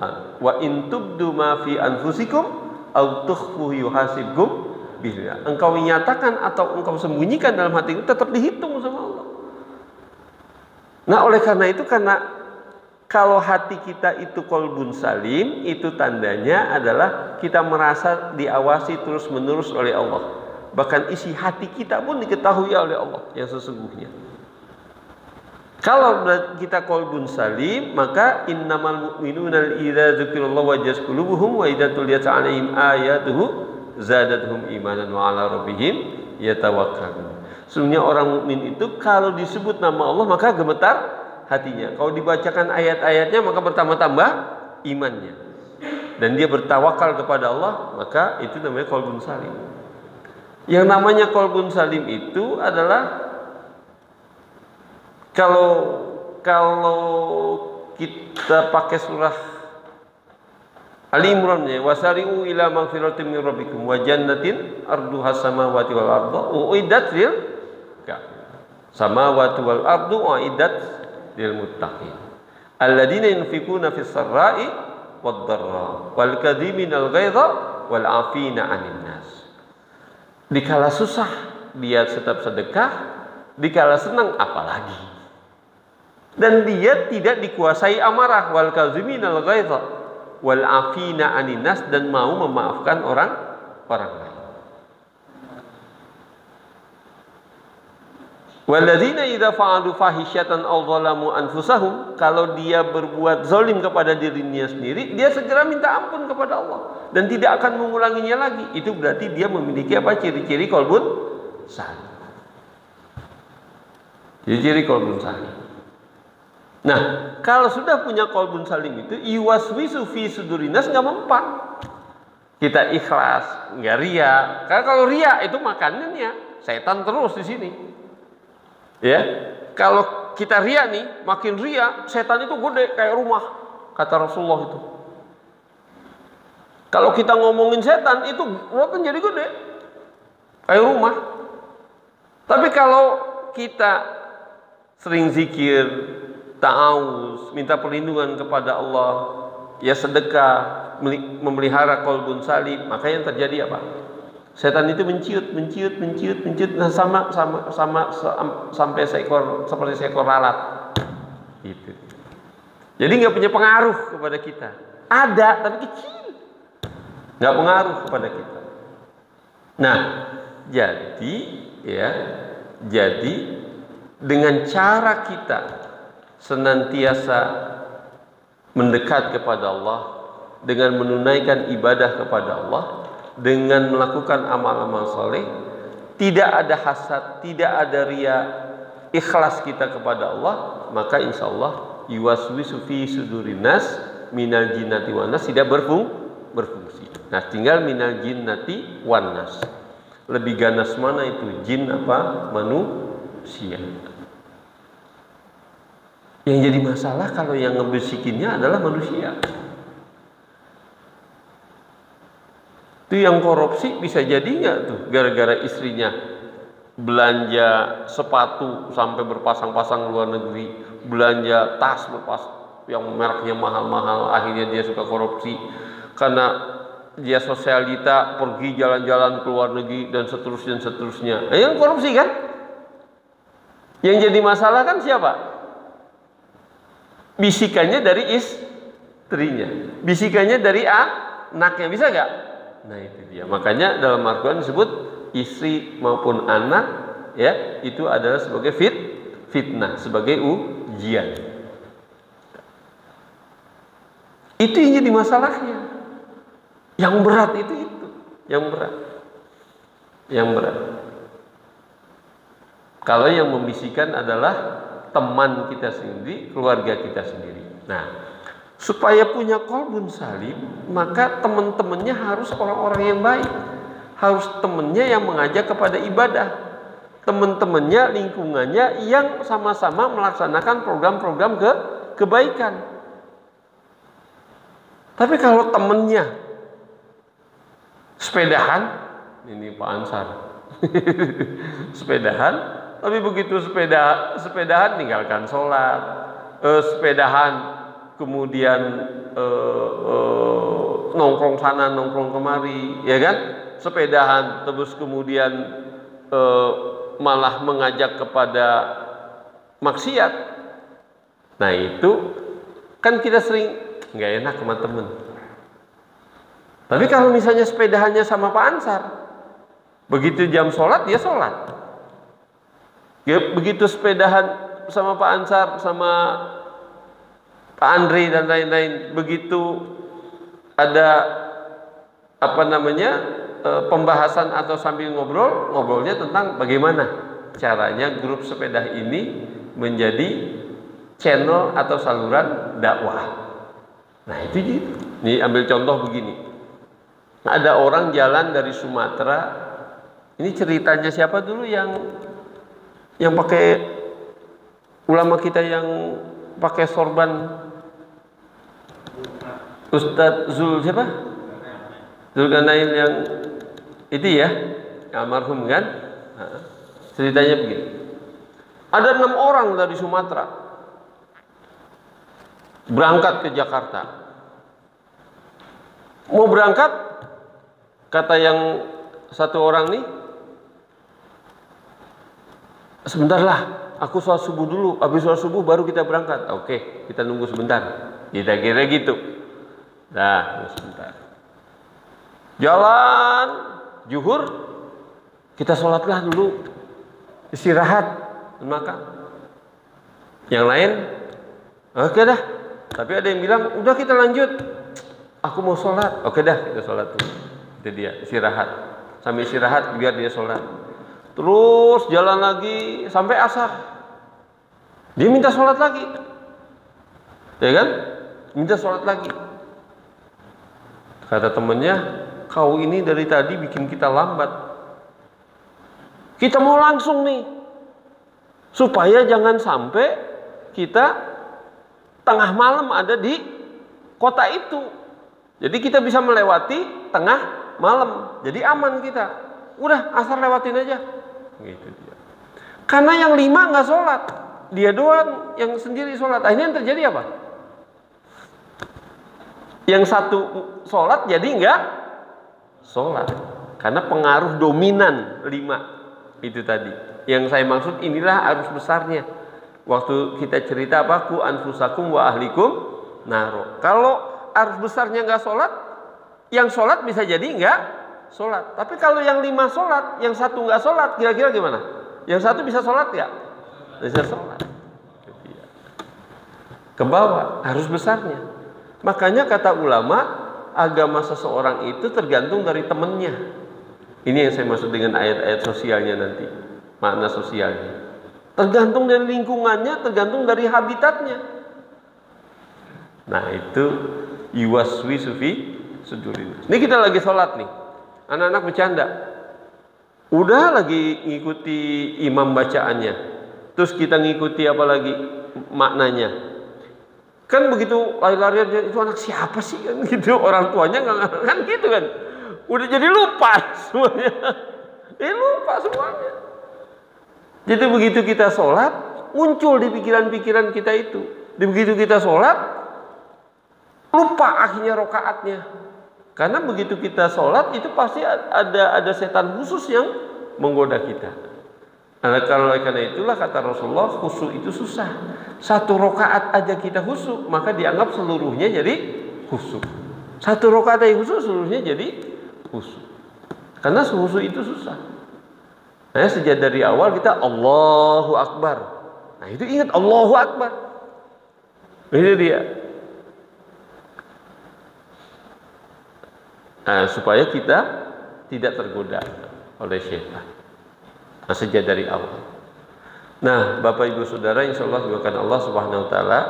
ardh wa in tubdu ma fi anfusikum aw tukhfuhu yuhasibkum bihi. Engkau menyatakan atau engkau sembunyikan dalam hati itu tetap dihitung sama Allah. Nah, oleh karena itu, karena kalau hati kita itu qalbun salim, itu tandanya adalah kita merasa diawasi terus-menerus oleh Allah. Bahkan isi hati kita pun diketahui oleh Allah yang sesungguhnya. Kalau kita qalbun salim, maka innamal mu'minuna idza dzukirallahu wajilat qulubuhum wa idza tuliyat 'alaihim ayatuhu zadatuhum imanan wa 'ala rabbihim yatawakkalun. Sesungguhnya orang mukmin itu kalau disebut nama Allah maka gemetar hatinya. Kalau dibacakan ayat-ayatnya maka bertambah-tambah imannya. Dan dia bertawakal kepada Allah, maka itu namanya qalbun salim. Yang namanya qalbun salim itu adalah kalau kita pakai surah Ali Imran, ya, wasari'u ila magfiratin min rabbikum wa jannatin arduhas samawati wal ardu uiddat lil samawati wal ardu uiddat lil muttaqin alladzina yunfikuna fis sarra'i wad dharra wal kadhiminal ghaidha wal 'afina 'anil nas. Dikala susah dia tetap sedekah, dikala senang apalagi. Dan dia tidak dikuasai amarah, wal kadhiminal ghaidha wal 'afina 'anil nas, dan mau memaafkan orang lain. Walladzina idza fa'alu fahisyatan aw zalamu anfusahum, kalau dia berbuat zalim kepada dirinya sendiri, dia segera minta ampun kepada Allah dan tidak akan mengulanginya lagi. Itu berarti dia memiliki apa? Ciri-ciri qalbun salim. Ciri-ciri qalbun salim. Nah, kalau sudah punya qalbun salim itu, yuwaswisu fi sudurinas, enggak mempan. kita ikhlas, nggak ria. Karena kalau ria itu makanannya setan terus di sini. Ya, kalau kita ria nih, makin ria, setan itu gede kayak rumah, kata Rasulullah itu. Kalau kita ngomongin setan itu kan jadi gede, kayak rumah. Tapi kalau kita sering zikir, ta'awuz, minta perlindungan kepada Allah, ya sedekah, memelihara qalbun salim, maka yang terjadi apa? Setan itu menciut, nah sampai seperti seekor lalat. Gitu. Jadi nggak punya pengaruh kepada kita. Ada, tapi kecil. Nggak pengaruh kepada kita. Nah, jadi dengan cara kita senantiasa mendekat kepada Allah, dengan menunaikan ibadah kepada Allah, dengan melakukan amal-amal soleh, tidak ada hasad, tidak ada ria, ikhlas kita kepada Allah, maka insya Allah yuwaswisu fi sudurin nas minal jinnati wan nas tidak berfungsi. Nah, tinggal minal jinnati wan nas. Lebih ganas mana itu, jin apa manusia? Yang jadi masalah kalau yang ngebisikinnya adalah manusia. Itu yang korupsi bisa jadi nggak tuh gara-gara istrinya belanja sepatu sampai berpasang-pasang luar negeri, belanja tas yang mereknya mahal-mahal, akhirnya dia suka korupsi karena dia sosialita, pergi jalan-jalan ke luar negeri dan seterusnya. Yang korupsi kan? Yang jadi masalah kan siapa? Bisikannya dari istrinya, bisikannya dari anaknya, bisa nggak? Nah itu dia. Makanya dalam Al-Quran disebut istri maupun anak, ya itu adalah sebagai fitnah, sebagai ujian. Itu yang jadi masalahnya. Yang berat itu, yang berat. Kalau yang membisikkan adalah teman kita sendiri, keluarga kita sendiri. Nah, supaya punya qalbun salim, maka teman-temannya harus orang-orang yang baik. Harus temannya yang mengajak kepada ibadah. Teman-temannya, lingkungannya yang sama-sama melaksanakan program-program kebaikan. Tapi kalau temannya sepedahan, ini Pak Ansar, sepedahan, tapi begitu sepedahan tinggalkan sholat, sepedahan kemudian nongkrong sana nongkrong kemari, ya kan? Sepedahan terus kemudian malah mengajak kepada maksiat. Nah itu kan kita sering nggak enak sama temen. Tapi kalau misalnya sepedahannya sama Pak Ansar, begitu jam sholat dia sholat. Begitu sepedahan sama Pak Ansar, sama Pak Andri dan lain-lain, begitu ada pembahasan atau sambil ngobrolnya tentang bagaimana caranya grup sepeda ini menjadi channel atau saluran dakwah. Nah itu gitu. Nih ambil contoh begini. Ada orang jalan dari Sumatera. Ini ceritanya siapa dulu yang pakai ulama kita yang pakai sorban, Ustadz Zulkarnain yang itu ya, almarhum kan? Ceritanya begini. Ada 6 orang dari Sumatera berangkat ke Jakarta. Mau berangkat, kata yang satu orang nih, sebentar lah, aku sholat subuh dulu, habis sholat subuh baru kita berangkat. Oke, kita nunggu sebentar. Kita kira gitu. Nah, sebentar. Jalan zuhur, kita sholatlah dulu, istirahat, makan. Yang lain, oke dah. Tapi ada yang bilang, udah kita lanjut. Aku mau sholat. Oke dah, kita sholat dulu. Itu dia, istirahat. Sambil istirahat biar dia sholat. Terus jalan lagi sampai asar. Dia minta sholat lagi. Ya kan? Minta sholat lagi. Kata temennya, kau ini dari tadi bikin kita lambat. Kita mau langsung nih, supaya jangan sampai kita tengah malam ada di kota itu. Jadi kita bisa melewati tengah malam, jadi aman kita. Udah asal lewatin aja. Gitu dia. Karena yang 5 nggak sholat, dia doang yang sendiri sholat. Akhirnya yang terjadi apa? Yang 1 sholat jadi nggak sholat, karena pengaruh dominan 5 itu tadi. Yang saya maksud inilah arus besarnya. Waktu kita cerita apa? Ku anfusakum wa ahlikum naro. Kalau arus besarnya nggak sholat, yang sholat bisa jadi nggak sholat. Tapi kalau yang 5 sholat, yang 1 nggak sholat, kira-kira gimana? Yang 1 bisa sholat nggak? Bisa sholat. Ke bawah arus besarnya. Makanya kata ulama, agama seseorang itu tergantung dari temannya. Ini yang saya maksud dengan ayat-ayat sosialnya nanti, makna sosialnya. Tergantung dari lingkungannya, tergantung dari habitatnya. Nah itu yuwaswisu fi sudurin. Ini kita lagi sholat nih, anak-anak bercanda. Udah lagi ngikuti imam bacaannya, terus kita ngikuti apa lagi maknanya. Kan begitu lari-larian, itu anak siapa sih kan gitu, orang tuanya nggak kan gitu kan. Udah jadi lupa semuanya. Lupa semuanya. Jadi begitu kita sholat, muncul di pikiran-pikiran kita itu. Begitu kita sholat, lupa akhirnya rokaatnya. Karena begitu kita sholat, itu pasti ada setan khusus yang menggoda kita. Nah, karena itulah kata Rasulullah, khusyuk itu susah. 1 rakaat aja kita khusyuk, maka dianggap seluruhnya jadi khusyuk. 1 rakaat aja khusyuk, seluruhnya jadi khusyuk. Karena khusyuk itu susah. Nah, sejak dari awal kita Allahu Akbar. Nah, itu ingat Allahu Akbar. Itu dia. Nah, supaya kita tidak tergoda oleh syaitan. Nah, sejak dari awal. Nah, Bapak Ibu Saudara, insya Allah diberkahi Allah Subhanahu Wa Taala.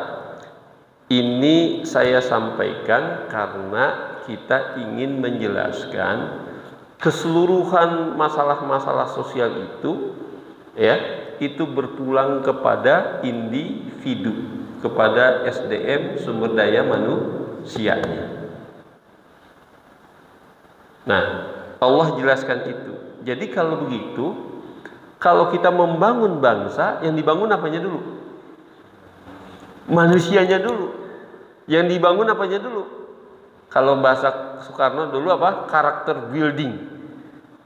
Ini saya sampaikan karena kita ingin menjelaskan keseluruhan masalah-masalah sosial itu, ya, itu berpulang kepada individu, kepada SDM, sumber daya manusianya. Nah, Allah jelaskan itu. Jadi kalau begitu, kalau kita membangun bangsa, yang dibangun apanya dulu? Manusianya dulu. Yang dibangun apanya dulu? Kalau bahasa Soekarno dulu apa? Karakter building.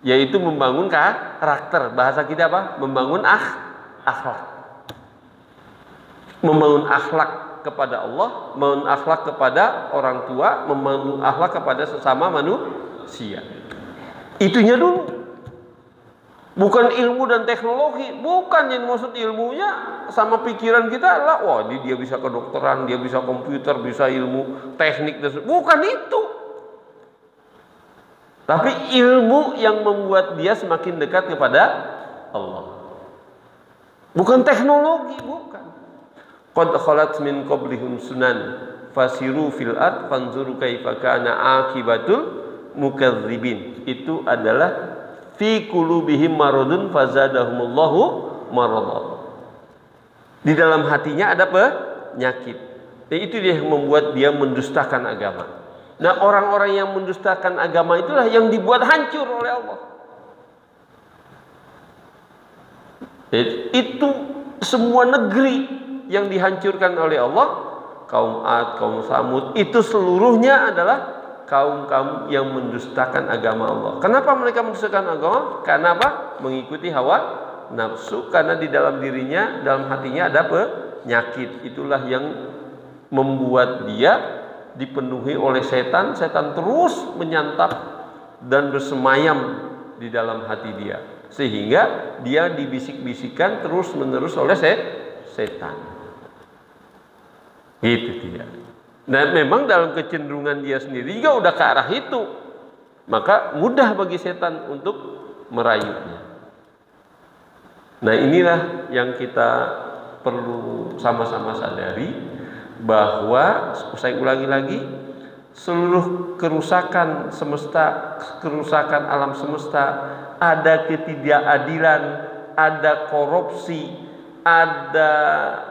Yaitu membangun karakter. Bahasa kita apa? Membangun akhlak. Membangun akhlak kepada Allah, membangun akhlak kepada orang tua, membangun akhlak kepada sesama manusia. Itunya dulu. Bukan ilmu dan teknologi, bukan yang maksud ilmunya sama pikiran kita adalah wah dia bisa kedokteran, dia bisa komputer, bisa ilmu teknik dan bukan itu. Tapi ilmu yang membuat dia semakin dekat kepada Allah. Bukan teknologi, bukan. Qad khalat min qablihum sunan fasiru fil ard fanzuru kaifa kana akibatul mukadzibin. Itu adalah fi qulubihim maradun fazadahumullahu maradan. Di dalam hatinya ada penyakit. Dan itu dia yang membuat dia mendustakan agama. Nah, orang-orang yang mendustakan agama itulah yang dibuat hancur oleh Allah. Itu semua negeri yang dihancurkan oleh Allah, kaum Ad, kaum Samud, itu seluruhnya adalah kaum-kaum yang mendustakan agama Allah. Kenapa mereka mendustakan agama? Karena apa? Mengikuti hawa nafsu, karena di dalam dirinya, dalam hatinya ada penyakit. Itulah yang membuat dia dipenuhi oleh setan. Setan terus menyantap dan bersemayam di dalam hati dia, sehingga dia dibisik-bisikkan terus-menerus oleh setan. Gitu dia. Dan memang dalam kecenderungan dia sendiri juga udah ke arah itu, maka mudah bagi setan untuk merayunya. Nah, inilah yang kita perlu sama-sama sadari, bahwa saya ulangi lagi, seluruh kerusakan semesta, kerusakan alam semesta, ada ketidakadilan, ada korupsi, ada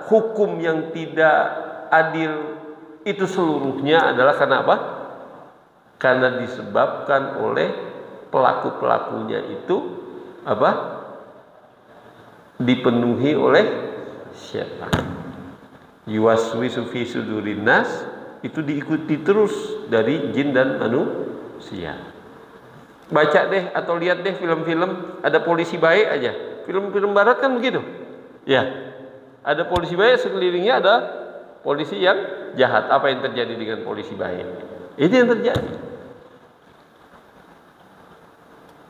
hukum yang tidak adil, itu seluruhnya adalah karena apa? Karena disebabkan oleh pelaku-pelakunya itu apa? Dipenuhi oleh syaitan. Yuwaswisu fi sudurin nas, itu diikuti terus dari jin dan manusia. Baca deh atau lihat deh film-film, ada polisi baik aja. Film-film barat kan begitu. Ya. Ada polisi baik, sekelilingnya ada polisi yang jahat. Apa yang terjadi dengan polisi baik? Itu yang terjadi.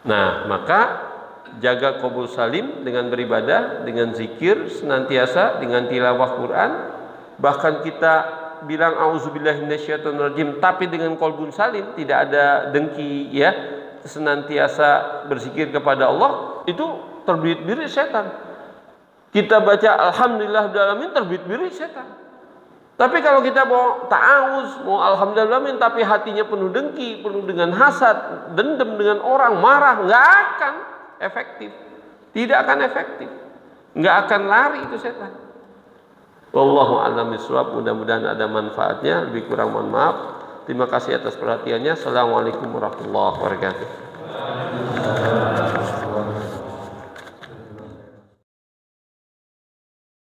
Nah, maka jaga qabul salim dengan beribadah, dengan zikir senantiasa, dengan tilawah Quran. Bahkan kita bilang auzubillahi minasyaitonirrajim tapi dengan qalbun salim, tidak ada dengki ya, senantiasa berzikir kepada Allah, itu terbit-birit setan. Kita baca alhamdulillahirabbil alamin, terbit-birit setan. Tapi kalau kita mau ta'awuz, mau alhamdulillahirabbil alamin tapi hatinya penuh dengki, penuh dengan hasad, dendam dengan orang, marah, nggak akan efektif. Tidak akan efektif. Nggak akan lari itu setan. Wallahu a'lam bishawab. Mudah-mudahan ada manfaatnya. Lebih kurang mohon maaf. Terima kasih atas perhatiannya. Assalamualaikum warahmatullahi wabarakatuh.